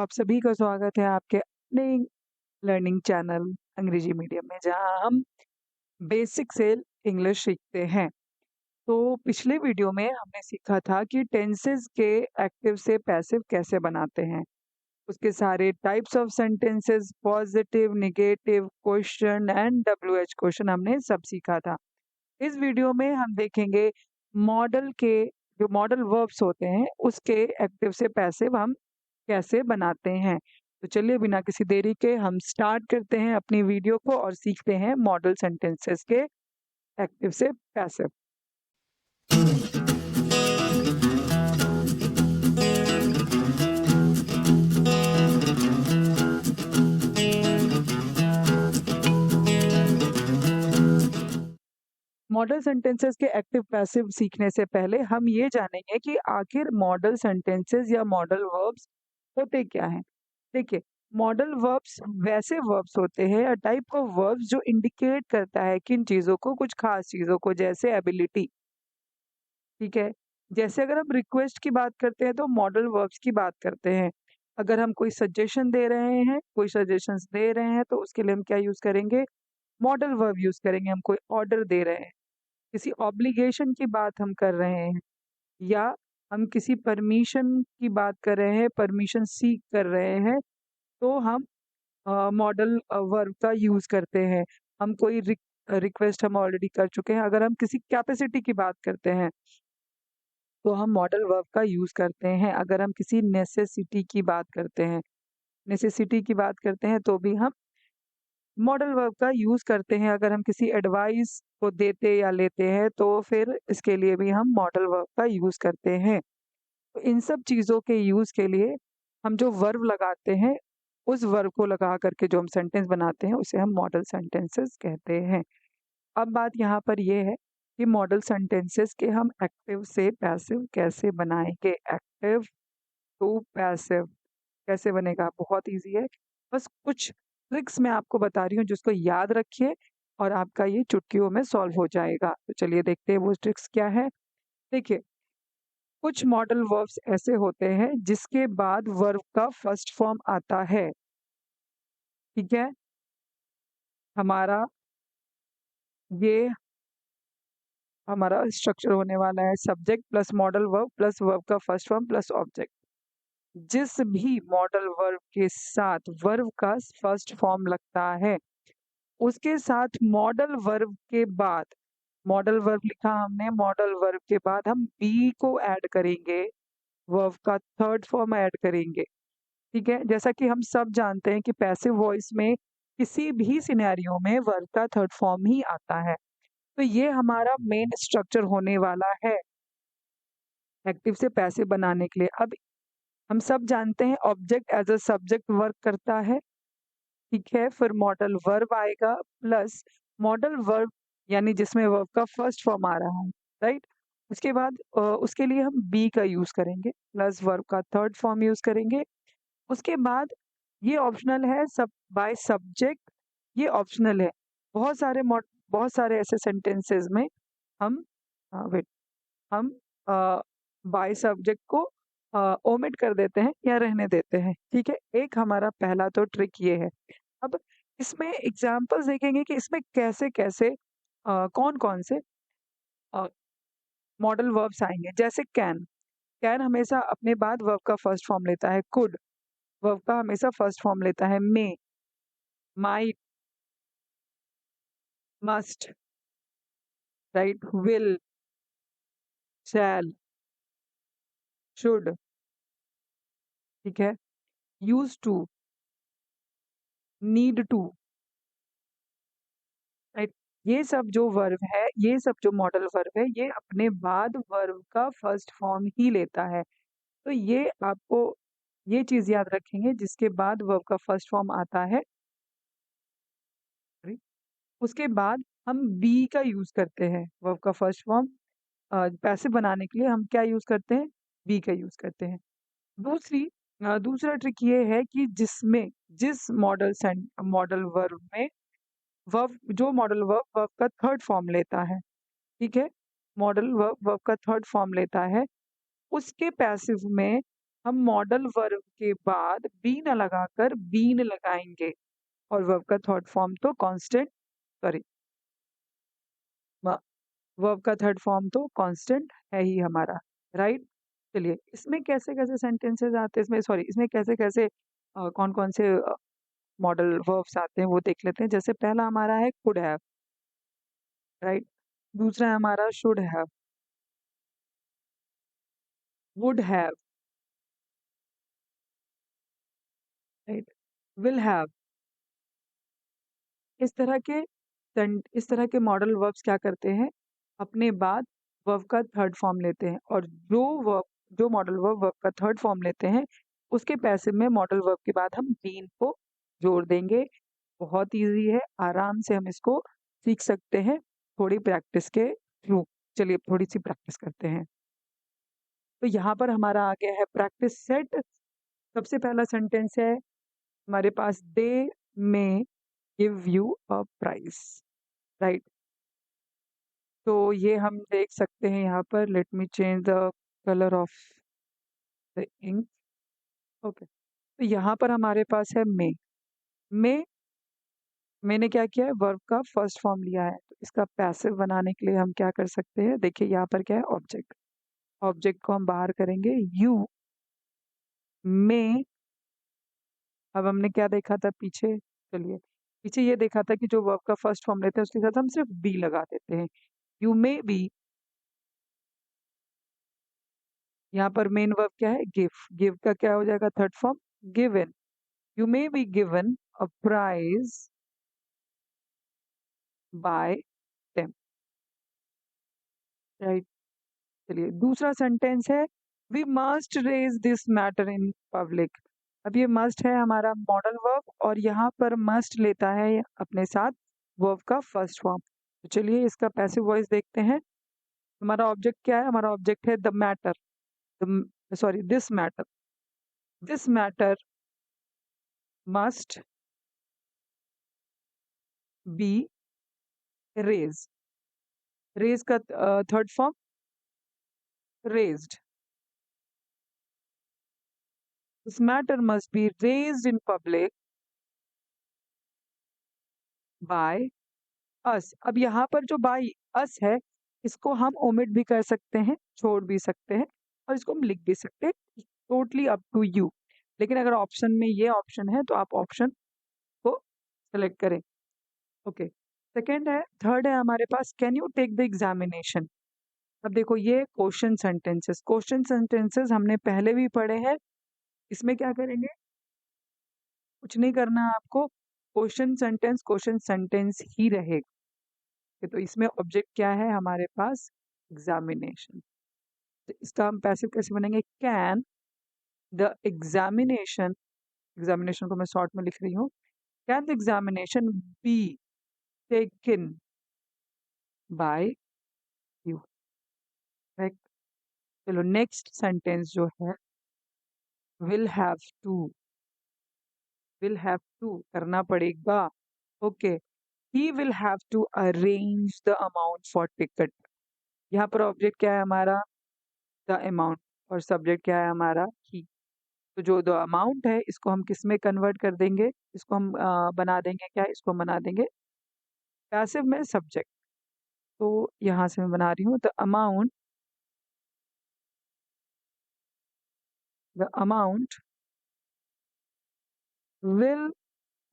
आप सभी का स्वागत है आपके अपने लर्निंग चैनल अंग्रेजी मीडियम में, जहां हम बेसिक से इंग्लिश सीखते हैं। तो पिछले वीडियो में हमने सीखा था कि टेंसेस के एक्टिव से पैसिव कैसे बनाते हैं, उसके सारे types of sentences, positive, negative, question and WH question हमने सब सीखा था। इस वीडियो में हम देखेंगे मॉडल के जो मॉडल वर्ब्स होते हैं उसके एक्टिव से पैसिव हम कैसे बनाते हैं। तो चलिए बिना किसी देरी के हम स्टार्ट करते हैं अपनी वीडियो को और सीखते हैं मॉडल सेंटेंसेस के एक्टिव से पैसिव। मॉडल सेंटेंसेस के एक्टिव पैसिव सीखने से पहले हम ये जानेंगे कि आखिर मॉडल सेंटेंसेस या मॉडल वर्ब्स होते क्या हैं। देखिए, मॉडल वर्ब्स वैसे वर्ब्स होते हैं, अ टाइप ऑफ वर्ब्स जो इंडिकेट करता है किन चीज़ों को, कुछ खास चीज़ों को, जैसे एबिलिटी। ठीक है, जैसे अगर हम रिक्वेस्ट की बात करते हैं तो मॉडल वर्ब्स की बात करते हैं। अगर हम कोई सजेशन दे रहे हैं, कोई सजेशंस दे रहे हैं, तो उसके लिए हम क्या यूज़ करेंगे? मॉडल वर्ब यूज़ करेंगे। हम कोई ऑर्डर दे रहे हैं, किसी ऑब्लिगेशन की बात हम कर रहे हैं, या हम किसी परमिशन की बात कर रहे हैं, परमिशन सीक कर रहे हैं, तो हम मॉडल वर्ब का यूज़ करते हैं। हम कोई रिक्वेस्ट हम ऑलरेडी कर चुके हैं। अगर हम किसी कैपेसिटी की बात करते हैं तो हम मॉडल वर्ब का यूज़ करते हैं। अगर हम किसी नेसेसिटी की बात करते हैं, नेसेसिटी की बात करते हैं तो भी हम मॉडल वर्ब का यूज़ करते हैं। अगर हम किसी एडवाइस को देते या लेते हैं तो फिर इसके लिए भी हम मॉडल वर्ब का यूज़ करते हैं। तो इन सब चीज़ों के यूज़ के लिए हम जो वर्ब लगाते हैं, उस वर्ब को लगा करके जो हम सेंटेंस बनाते हैं उसे हम मॉडल सेंटेंसेस कहते हैं। अब बात यहाँ पर ये है कि मॉडल सेंटेंसेस के हम एक्टिव से पैसिव कैसे बनाएँगे? एक्टिव टू पैसिव कैसे बनेगा? बहुत ईज़ी है। बस कुछ ट्रिक्स मैं आपको बता रही हूँ जिसको याद रखिए और आपका ये चुटकियों में सॉल्व हो जाएगा। तो चलिए देखते हैं वो ट्रिक्स क्या है। देखिए, कुछ मॉडल वर्ब्स ऐसे होते हैं जिसके बाद वर्ब का फर्स्ट फॉर्म आता है। ठीक है? हमारा ये हमारा स्ट्रक्चर होने वाला है subject plus modal verb plus verb का फर्स्ट फॉर्म प्लस ऑब्जेक्ट। जिस भी मॉडल वर्ब के साथ वर्ब का फर्स्ट फॉर्म लगता है, उसके साथ मॉडल वर्ब के बाद, मॉडल वर्ब लिखा हमने, मॉडल वर्ब के बाद हम बी को ऐड करेंगे, वर्ब का थर्ड फॉर्म ऐड करेंगे। ठीक है, जैसा कि हम सब जानते हैं कि पैसिव वॉइस में किसी भी सिनेरियो में वर्ब का थर्ड फॉर्म ही आता है। तो ये हमारा मेन स्ट्रक्चर होने वाला है एक्टिव से पैसिव बनाने के लिए। अब हम सब जानते हैं object as a subject work करता है। ठीक है, फिर मॉडल वर्ब आएगा प्लस मॉडल वर्ब, यानी जिसमें वर्ब का फर्स्ट फॉर्म आ रहा है, राइट? उसके बाद उसके लिए हम बी का यूज़ करेंगे प्लस वर्ब का थर्ड फॉर्म यूज़ करेंगे। उसके बाद ये ऑप्शनल है, सब बाय सब्जेक्ट, ये ऑप्शनल है। बहुत सारे ऐसे सेंटेंसेस में हम वेट हम बाय सब्जेक्ट को ओमिट कर देते हैं या रहने देते हैं। ठीक है, एक हमारा पहला तो ट्रिक ये है। अब इसमें एग्जांपल्स देखेंगे कि इसमें कैसे-कैसे कौन-कौन से मॉडल वर्ब्स आएँगे। जैसे कैन, कैन हमेशा अपने बाद वर्ब का फर्स्ट फॉर्म लेता है। कुड, वर्ब का हमेशा फर्स्ट फॉर्म लेता है। May, might, must, right? Will, shall, should, ठीक है? Used to, need to, right? ये सब जो वर्ब है, ये सब जो मॉडल वर्ब है, ये अपने बाद वर्ब का फर्स्ट फॉर्म ही लेता है। तो ये आपको ये चीज़ याद रखेंगे, जिसके बाद वर्ब का फर्स्ट फॉर्म आता है, राइट? उसके बाद हम बी का यूज़ करते हैं वर्ब का फर्स्ट फॉर्म पैसिव बनाने के लिए हम क्या यूज़ करते हैं? बी का यूज़ करते हैं। दूसरा ट्रिक ये है कि जिस मॉडल वर्ब में मॉडल वर्ब वर्ब का थर्ड फॉर्म लेता है, ठीक है? मॉडल वर्ब वर्ब का थर्ड फॉर्म लेता है, उसके पैसिव में हम मॉडल वर्ब के बाद बी न लगाकर बीन लगाएंगे, और वर्ब का थर्ड फॉर्म तो कांस्टेंट, सॉरी, वर्ब का थर्ड फॉर्म तो कांस्टेंट है ही हमारा, राइट। चलिए, इसमें कैसे कैसे सेंटेंसेस आते हैं, इसमें सॉरी, इसमें कैसे कैसे कौन कौन से मॉडल वर्ब्स आते हैं वो देख लेते हैं। जैसे पहला हमारा है कुड हैव, राइट। दूसरा है हमारा should have, would have, right, will have. इस तरह के इस तरह के मॉडल वर्ब्स क्या करते हैं, अपने बाद वर्ब का थर्ड फॉर्म लेते हैं, और जो मॉडल वर्ब वर्ब का थर्ड फॉर्म लेते हैं, उसके पैसिव में मॉडल वर्ब के बाद हम बीन को जोड़ देंगे। बहुत इजी है, आराम से हम इसको सीख सकते हैं थोड़ी प्रैक्टिस के थ्रू। चलिए थोड़ी सी प्रैक्टिस करते हैं। तो यहाँ पर हमारा आ गया है प्रैक्टिस सेट। सबसे पहला सेंटेंस है हमारे पास, they may give you a prize, right. तो ये हम देख सकते हैं यहाँ पर, let me change the colour of the ink. Okay, तो यहाँ पर हमारे पास है मे मैंने क्या किया है, वर्ब का फर्स्ट फॉर्म लिया है, तो इसका पैसिव बनाने के लिए हम क्या कर सकते हैं, देखिए यहाँ पर क्या है, ऑब्जेक्ट। ऑब्जेक्ट को हम बाहर करेंगे, यू में। अब हमने क्या देखा था पीछे, चलिए, पीछे ये देखा था कि जो वर्ब का फर्स्ट फॉर्म लेते हैं उसके साथ हम सिर्फ बी लगा देते हैं। यू मे बी, यहाँ पर मेन वर्ब क्या है, गिव। गिव का क्या हो जाएगा third form, given. You may be given a prize by them, right. चलिए, दूसरा सेंटेंस है, we must raise this matter in public. अब ये मस्ट है हमारा मॉडल वर्ब, और यहाँ पर मस्ट लेता है अपने साथ वर्ब का फर्स्ट फॉर्म। तो चलिए इसका पैसिव वॉइस देखते हैं। हमारा ऑब्जेक्ट क्या है, हमारा ऑब्जेक्ट है the matter, sorry, this matter. This matter must be raise. Raise का third form raised. This matter must be raised in public by us. अब यहाँ पर जो बाय अस है, इसको हम ओमिट भी कर सकते हैं, छोड़ भी सकते हैं, और इसको हम लिख भी सकते हैं, टोटली अप टू यू। लेकिन अगर ऑप्शन में ये ऑप्शन है तो आप ऑप्शन को सेलेक्ट करें। ओके, सेकेंड है, थर्ड है हमारे पास, can you take the examination. अब देखो, ये क्वेश्चन सेंटेंसेस हमने पहले भी पढ़े हैं। इसमें क्या करेंगे, कुछ नहीं करना है आपको, क्वेश्चन सेंटेंस ही रहेगा। तो इसमें ऑब्जेक्ट क्या है हमारे पास, एग्जामिनेशन। तो इसका हम पैसिव कैसे बनेंगे, कैन द एग्जामिनेशन, एग्जामिनेशन को मैं शॉर्ट में लिख रही हूँ, can the examination be taken by you, right. चलो नेक्स्ट सेंटेंस जो है, will have to. Will have to करना पड़ेगा, okay. He will have to arrange the amount for ticket. यहाँ पर ऑब्जेक्ट क्या है हमारा, द अमाउंट, और सब्जेक्ट क्या है हमारा, ही। तो जो द अमाउंट है, इसको हम किस में कन्वर्ट कर देंगे, इसको हम बना देंगे क्या, इसको बना देंगे पैसिव में सब्जेक्ट। तो यहाँ से मैं बना रही हूँ, the amount will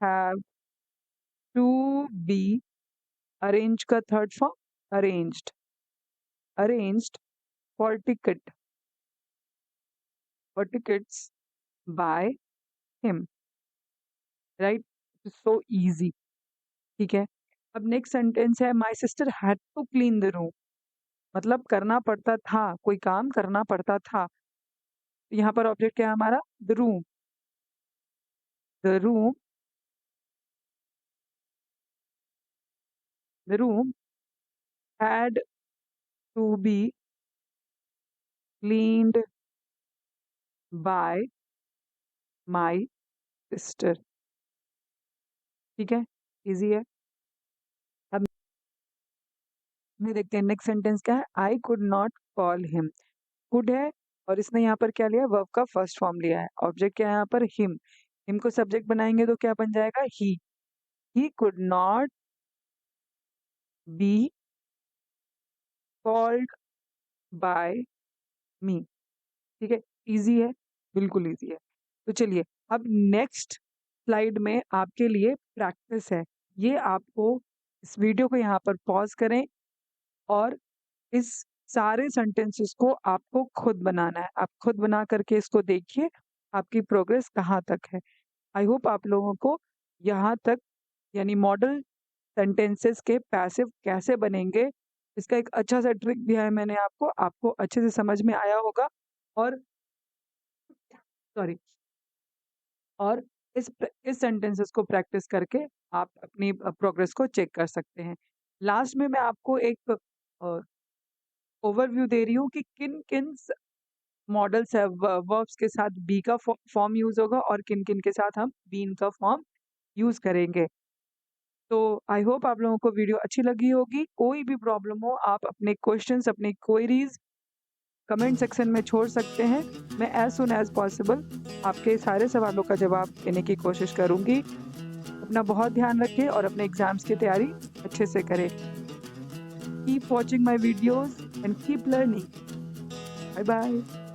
have to be, arrange का third form arranged, arranged for ticket, for tickets by him, right. So easy, ठीक है। अब नेक्स्ट सेंटेंस है, my sister had to clean the room. मतलब करना पड़ता था, कोई काम करना पड़ता था। यहाँ पर ऑब्जेक्ट क्या है हमारा, the room. The room, the room had to be cleaned by my sister, ठीक है, इजी है। अब मैं देखते हैं नेक्स्ट सेंटेंस क्या है, I could not call him. Could है, और इसने यहाँ पर क्या लिया, वर्ब का फर्स्ट फॉर्म लिया है। ऑब्जेक्ट क्या है यहाँ पर, हिम। हिम को सब्जेक्ट बनाएंगे तो क्या बन जाएगा, he could not be called by me. ठीक है, इजी है, बिल्कुल इजी है। तो चलिए अब नेक्स्ट स्लाइड में आपके लिए प्रैक्टिस है। ये आपको इस वीडियो को यहाँ पर पॉज करें और इस सारे सेंटेंसेस को आपको खुद बनाना है। आप खुद बना करके इसको देखिए आपकी प्रोग्रेस कहाँ तक है। आई होप आप लोगों को यहाँ तक यानी मॉडल सेंटेंसेस के पैसिव कैसे बनेंगे इसका एक अच्छा सा ट्रिक दिया है मैंने आपको अच्छे से समझ में आया होगा। और सॉरी, और इस सेंटेंसेस को प्रैक्टिस करके आप अपनी प्रोग्रेस को चेक कर सकते हैं। लास्ट में मैं आपको एक ओवरव्यू दे रही हूँ कि किन किन मॉडल्स है वर्ब्स के साथ बी का फॉर्म यूज होगा और किन किन के साथ हम बीन का फॉर्म यूज करेंगे। तो आई होप आप लोगों को वीडियो अच्छी लगी होगी। कोई भी प्रॉब्लम हो आप अपने क्वेश्चंस, अपनी क्वेरीज कमेंट सेक्शन में छोड़ सकते हैं। मैं एज सुन एज पॉसिबल आपके सारे सवालों का जवाब देने की कोशिश करूंगी। अपना बहुत ध्यान रखें और अपने एग्जाम्स की तैयारी अच्छे से करें। Keep watching my videos and keep learning. Bye bye.